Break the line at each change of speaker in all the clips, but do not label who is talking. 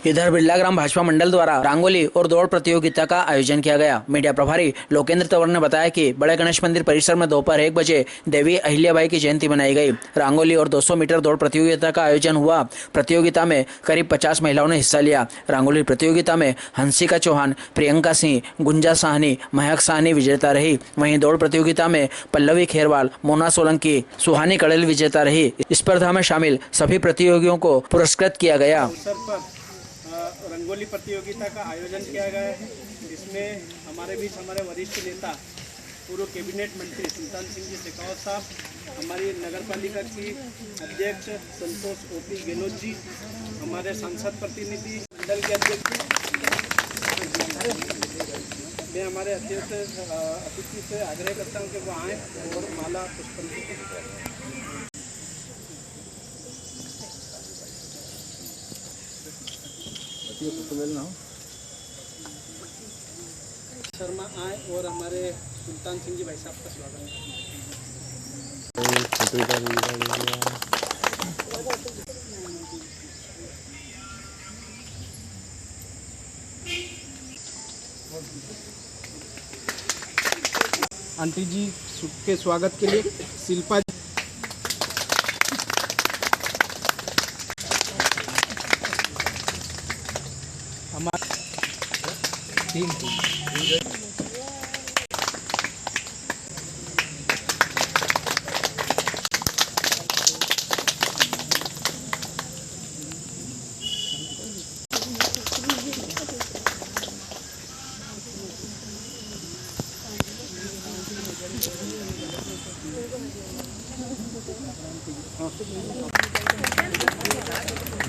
इधर बिरला ग्राम भाजपा मंडल द्वारा रंगोली और दौड़ प्रतियोगिता का आयोजन किया गया। मीडिया प्रभारी लोकेंद्र तंवर ने बताया कि बड़े गणेश मंदिर परिसर में दोपहर 1 बजे देवी अहिल्याबाई की जयंती मनाई गई। रंगोली और 200 मीटर दौड़ प्रतियोगिता का आयोजन हुआ। प्रतियोगिता में करीब 50 महिलाओं ने हिस्सा लिया। रंगोली प्रतियोगिता में हंसिका चौहान, प्रियंका सिंह, गुंजा साहनी, महक साहनी विजेता रही। वहीं दौड़ प्रतियोगिता में पल्लवी खेरवाल, मोना सोलंकी, सुहानी कड़ेल विजेता रही। स्पर्धा में शामिल सभी प्रतियोगियों को पुरस्कृत किया गया।
रंगोली प्रतियोगिता का आयोजन किया गया है। इसमें हमारे बीच हमारे वरिष्ठ नेता पूर्व कैबिनेट मंत्री सुल्तान सिंह जी शेखावत साहब, हमारी नगर पालिका की अध्यक्ष संतोष ओपी गहलोत जी, हमारे सांसद प्रतिनिधि मंडल के अध्यक्ष, मैं हमारे अतिथि से आग्रह करता हूं कि वो आएँ और माला पुष्पांजलि करें। शर्मा आए और हमारे सुल्तान सिंह जी भाई साहब का स्वागत है। आंटी जी के स्वागत के लिए शिल्पा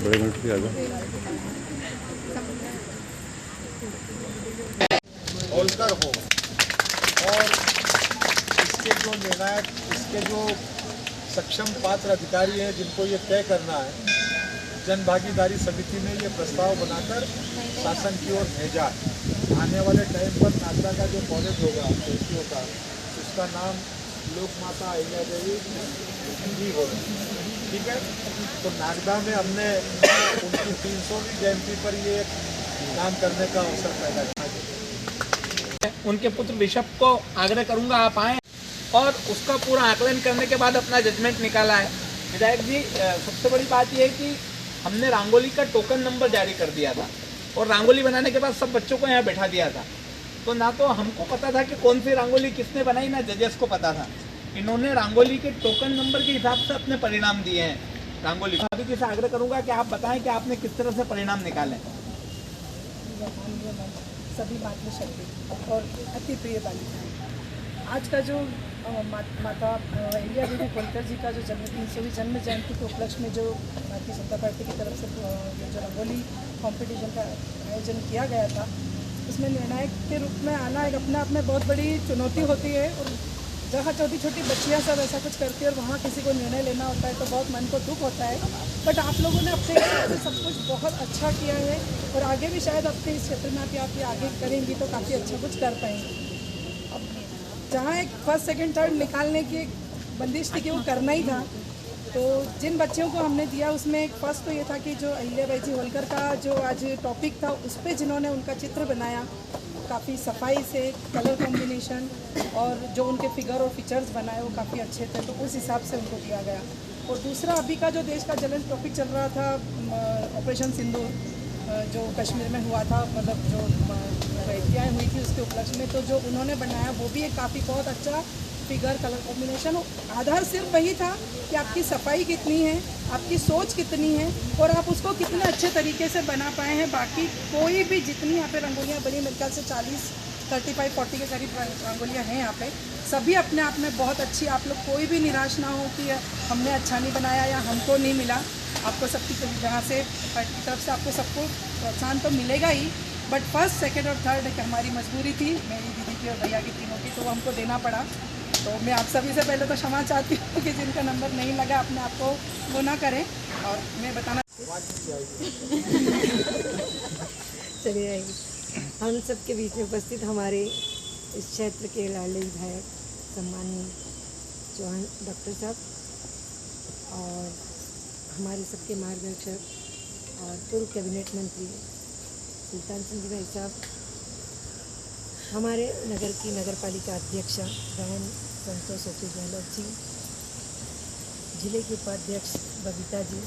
बड़े मिनट आ जाओ।
होलकर हो और इसके जो निर्णायक, इसके जो सक्षम पात्र अधिकारी हैं जिनको ये तय करना है, जन भागीदारी समिति ने ये प्रस्ताव बनाकर शासन की ओर भेजा। आने वाले टाइम पर नागदा का जो कॉलेज होगा बेटियों का, उसका नाम लोक माता अहिल्यादेवी जी होगा। ठीक है, तो नागदा में हमने उनकी 300वीं जयंती पर ये काम करने का अवसर पैदा किया।
उनके पुत्र ऋषभ को आग्रह करूंगा आप आएँ और उसका पूरा आकलन करने के बाद अपना जजमेंट निकाला है। विधायक जी, सबसे बड़ी बात यह है कि हमने रंगोली का टोकन नंबर जारी कर दिया था और रंगोली बनाने के बाद सब बच्चों को यहाँ बैठा दिया था। तो ना तो हमको पता था कि कौन सी रंगोली किसने बनाई, ना जजेस को पता था। इन्होंने रंगोली के टोकन नंबर के हिसाब से अपने परिणाम दिए हैं। रंगोली अभी किसी आग्रह करूंगा कि आप बताएं कि आपने किस तरह से परिणाम निकाले।
सभी मातृशक्ति और अति प्रिय बालिकाएं, आज का जो माता अहिल्यादेवी होलकर जी का जो 300वीं जन्म जयंती के उपलक्ष्य में जो भारतीय जनता पार्टी की तरफ से जो रंगोली कंपटीशन का आयोजन किया गया था, उसमें निर्णायक के रूप में आना एक अपने आप में बहुत बड़ी चुनौती होती है। और जहाँ छोटी छोटी बच्चियाँ सब ऐसा कुछ करती है और वहाँ किसी को निर्णय लेना होता है तो बहुत मन को दुख होता है। बट आप लोगों ने अपने हिसाब से सब कुछ बहुत अच्छा किया है और आगे भी शायद अपने इस क्षेत्र में आप आगे करेंगी तो काफ़ी अच्छा कुछ कर पाएंगे। अब जहाँ एक फर्स्ट सेकंड थर्ड निकालने की एक बंदिश थी कि वो करना ही था, तो जिन बच्चियों को हमने दिया उसमें एक फर्स्ट तो ये था कि जो अहिल्याबाई जी होलकर का जो आज टॉपिक था उस पर जिन्होंने उनका चित्र बनाया काफ़ी सफाई से, कलर कॉम्बिनेशन और जो उनके फिगर और फीचर्स बनाए वो काफ़ी अच्छे थे, तो उस हिसाब से उनको दिया गया। और दूसरा, अभी का जो देश का ज्वलंत टॉपिक चल रहा था ऑपरेशन सिंदूर जो कश्मीर में हुआ था, मतलब जो हत्याएँ हुई थी उसके उपलक्ष्य में, तो जो उन्होंने बनाया वो भी एक काफ़ी बहुत अच्छा फिगर, कलर कॉम्बिनेशन। आधार सिर्फ वही था कि आपकी सफाई कितनी है, आपकी सोच कितनी है और आप उसको कितने अच्छे तरीके से बना पाए हैं। बाकी कोई भी जितनी यहाँ पे रंगोलियाँ बनी, मेरे ख्याल से 35-40 के करीब रंगोलियाँ हैं यहाँ पे, सभी अपने आप में बहुत अच्छी। आप लोग कोई भी निराश ना हो कि हमने अच्छा नहीं बनाया या हमको नहीं मिला। आपको सबकी जहाँ से तरफ से आपको सबको प्रोत्साहन तो मिलेगा ही, बट फर्स्ट, सेकेंड और थर्ड एक हमारी मजबूरी थी, मेरी दीदी की और भैया की, तीनों की, तो वो हमको देना पड़ा। तो मैं आप सभी से पहले तो क्षमा चाहती हूँ कि जिनका नंबर नहीं लगा अपने आप को वो ना करें। और मैं बताना
चलिए, हम सबके बीच में उपस्थित हमारे इस क्षेत्र के लाडले विधायक सम्मानीय चौहान डॉक्टर साहब और हमारे सबके मार्गदर्शक और पूर्व कैबिनेट मंत्री सुल्तान सिंह भाई साहब, हमारे नगर की नगर पालिका अध्यक्षा बहन संतोष सतीश गहलोत जी, जिले के उपाध्यक्ष बबीता जी,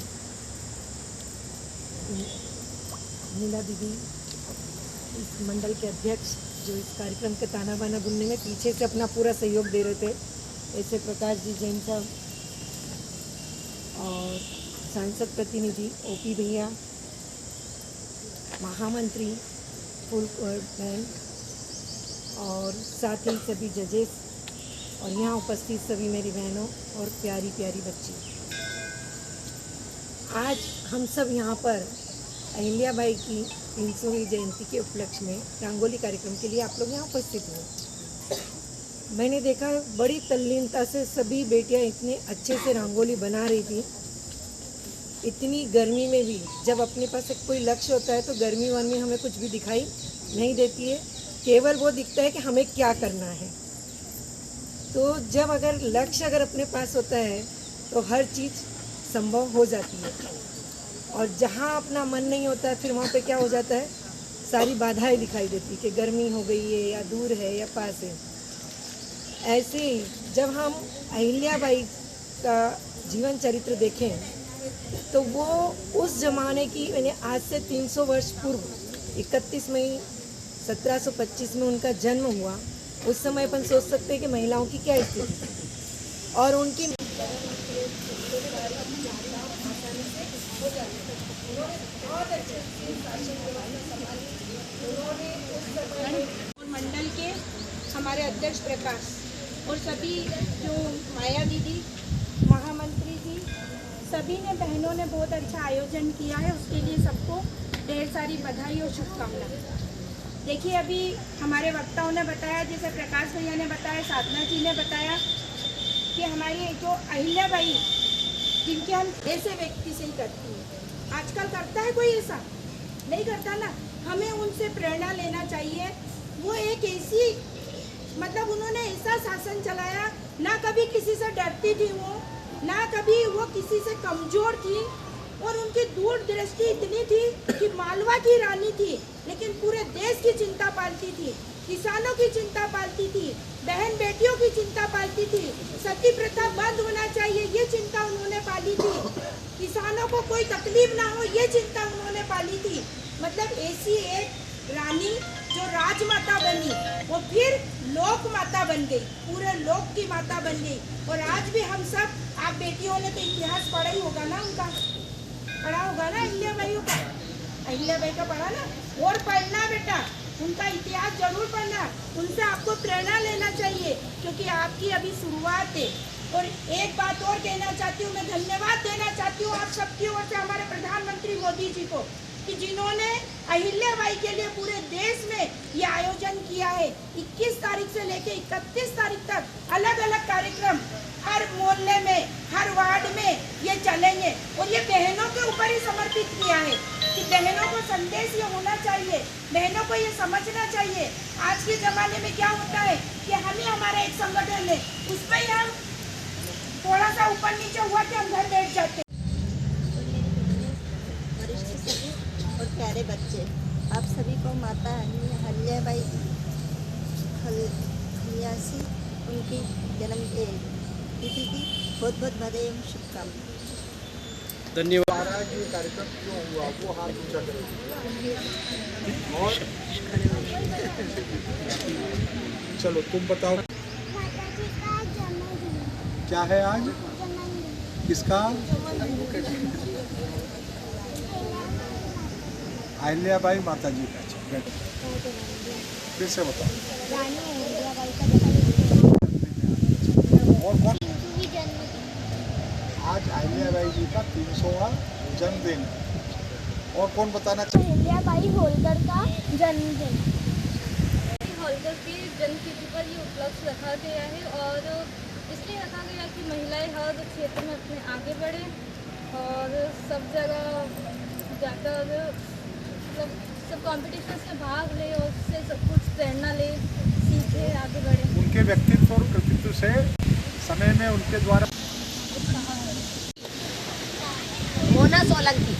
नीला दीदी, इस मंडल के अध्यक्ष जो इस कार्यक्रम के ताना बाना बुनने में पीछे से अपना पूरा सहयोग दे रहे थे, ऐसे प्रकाश जी जैन साहब, और सांसद प्रतिनिधि ओपी भैया, महामंत्री फुल बहन, और साथ ही सभी जजेस और यहाँ उपस्थित सभी मेरी बहनों और प्यारी प्यारी बच्ची। आज हम सब यहाँ पर अहिल्याबाई की 300वीं जयंती के उपलक्ष्य में रंगोली कार्यक्रम के लिए आप लोग यहाँ उपस्थित हुए। मैंने देखा बड़ी तल्लीनता से सभी बेटियाँ इतने अच्छे से रंगोली बना रही थी। इतनी गर्मी में भी जब अपने पास एक कोई लक्ष्य होता है तो गर्मी वर्मी हमें कुछ भी दिखाई नहीं देती है, केवल वो दिखता है कि हमें क्या करना है। तो जब अगर लक्ष्य अगर अपने पास होता है तो हर चीज़ संभव हो जाती है, और जहाँ अपना मन नहीं होता है फिर वहाँ पे क्या हो जाता है, सारी बाधाएं दिखाई देती कि गर्मी हो गई है या दूर है या पास है। ऐसे ही जब हम अहिल्याबाई का जीवन चरित्र देखें तो वो उस ज़माने की, मैंने आज से 300 वर्ष पूर्व 31 मई 1725 में उनका जन्म हुआ। उस समय अपन सोच सकते हैं कि महिलाओं की क्या स्थिति थी, और उनकी
और मंडल के हमारे अध्यक्ष प्रकाश और सभी जो माया दीदी, महामंत्री जी, सभी ने बहनों ने बहुत अच्छा आयोजन किया है। उसके लिए सबको ढेर सारी बधाई और शुभकामनाएं। देखिए, अभी हमारे वक्ताओं ने बताया, जैसे प्रकाश भैया ने बताया, साधना जी ने बताया कि हमारी जो अहिल्याबाई, जिनके हम ऐसे व्यक्ति से ही करती हैं। आजकल करता है कोई ऐसा? नहीं करता ना। हमें उनसे प्रेरणा लेना चाहिए। वो एक ऐसी, मतलब उन्होंने ऐसा शासन चलाया, ना कभी किसी से डरती थी वो, ना कभी वो किसी से कमज़ोर थी, और उनकी दूरदृष्टि इतनी थी कि मालवा की रानी थी लेकिन पूरे देश की चिंता पालती थी, किसानों की चिंता पालती थी, बहन बेटियों की चिंता पालती थी, सती प्रथा बंद होना चाहिए ये चिंता उन्होंने पाली थी, किसानों को कोई तकलीफ ना हो ये चिंता उन्होंने पाली थी। मतलब ऐसी एक रानी जो राजमाता बनी, वो फिर लोक माता बन गई, पूरे लोक की माता बन गई। और आज भी हम सब, आप बेटियों ने तो इतिहास पढ़ा ही होगा ना, उनका पढ़ा होगा ना, अहिल्याबाई का, अहिल्याबाई का पढ़ा ना, और पढ़ना बेटा, उनका इतिहास जरूर पढ़ना, उनसे आपको प्रेरणा लेना चाहिए, क्योंकि आपकी अभी शुरुआत है। और एक बात और कहना चाहती हूँ, मैं धन्यवाद देना चाहती हूँ आप सबकी ओर से हमारे प्रधानमंत्री मोदी जी को, कि जिन्होंने अहिल्याबाई के लिए पूरे देश में ये आयोजन किया है। 21 तारीख से लेकर 31 तारीख तक अलग अलग कार्यक्रम हर मोहल्ले में, हर वार्ड में ये चलेंगे, और ये बहनों के ऊपर ही समर्पित किया है कि बहनों को संदेश ये होना चाहिए, बहनों को ये समझना चाहिए। आज के ज़माने में क्या होता है कि हमें हमारा एक संगठन है, उसमें ही हम थोड़ा सा ऊपर नीचे हुआ कि हम घर बैठ जाते हैं।
वरिष्ठ सभी और प्यारे बच्चे, आप सभी को माता अहिल्याबाई खलियासी उनकी जन्म तिथि की बहुत बहुत बधाई एवं शुभकामनाएं।
धन्यवाद। ये कार्यक्रम क्यों हुआ वो हाथ ऊंचा करेंगे। और चलो तुम बताओ, क्या है आज? किसका? अहिल्याबाई माता जी का। फिर से बताओ। और कौन? आज अहिल्याबाई जी का 300वां जन्मदिन। और कौन बताना चाहिए?
अहिल्याबाई होलकर का जन्मदिन।
होलकर की जन्मतिथि पर ये उपलक्ष्य रखा गया है, और इसलिए रखा गया कि महिलाएं हर क्षेत्र में अपने आगे बढ़ें और सब जगह जाकर मतलब सब कॉम्पिटिशन्स में भाग ले और उससे सब कुछ प्रेरणा ले, सीखे, आगे बढ़े।
उनके व्यक्तित्व और कृतित्व से समय में उनके द्वारा
मोना सोलंकी।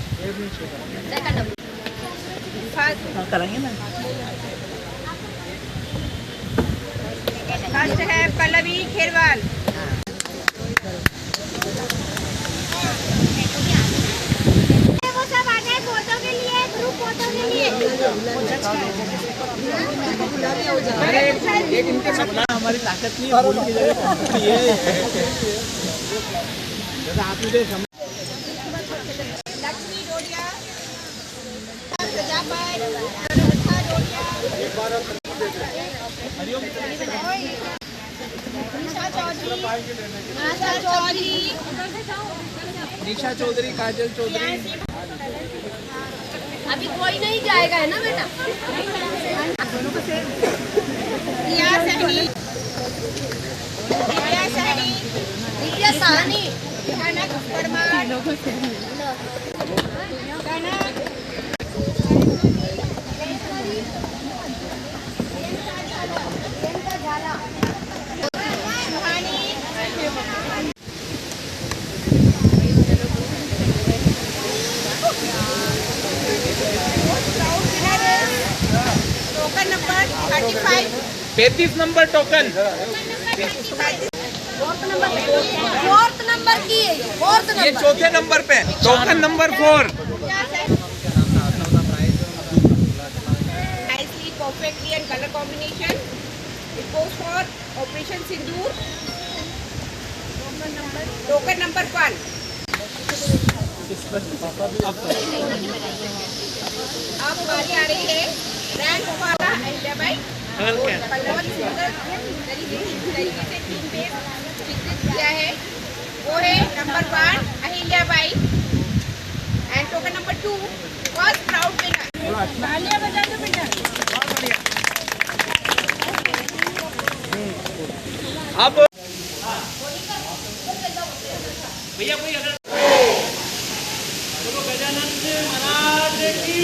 फर्स्ट है पल्लवी खेरवाल।
वो सब आ गए फोटो के लिए, ग्रुप फोटो के लिए।
एक इनके सपना हमारी ताकत नहीं है, फूल की जगह पंखुड़ी है। जैसा आप मुझे
लक्ष्मी डोडिया, प्रजापति, अनुष्का डोडिया, निशा चौधरी,
निशा चौधरी, काजल चौधरी।
अभी कोई नहीं जाएगा है ना बेटा?
Riya Sahni, Divya Sahni,
Divya Sahni,
Kanak Parmar, Kanak Suhani, token number 35,
35 number token.
Fourth number की है, फोर्थ
ये चौथे नंबर पे token number 4।
nicely, perfectly and color combination. It goes for Operation Sindoor. Token number 1. अब हमारी आ रही है रैंक वाला अहिल्याबाई। बहुत सुंदर तरीके से थीम पे चित्रित किया है, वो है number 1 Ahilyabai and token number 2 first proud winner. तालियां बजा दो बेटा।
अब भैया कोई अगर गजानंद महाराज की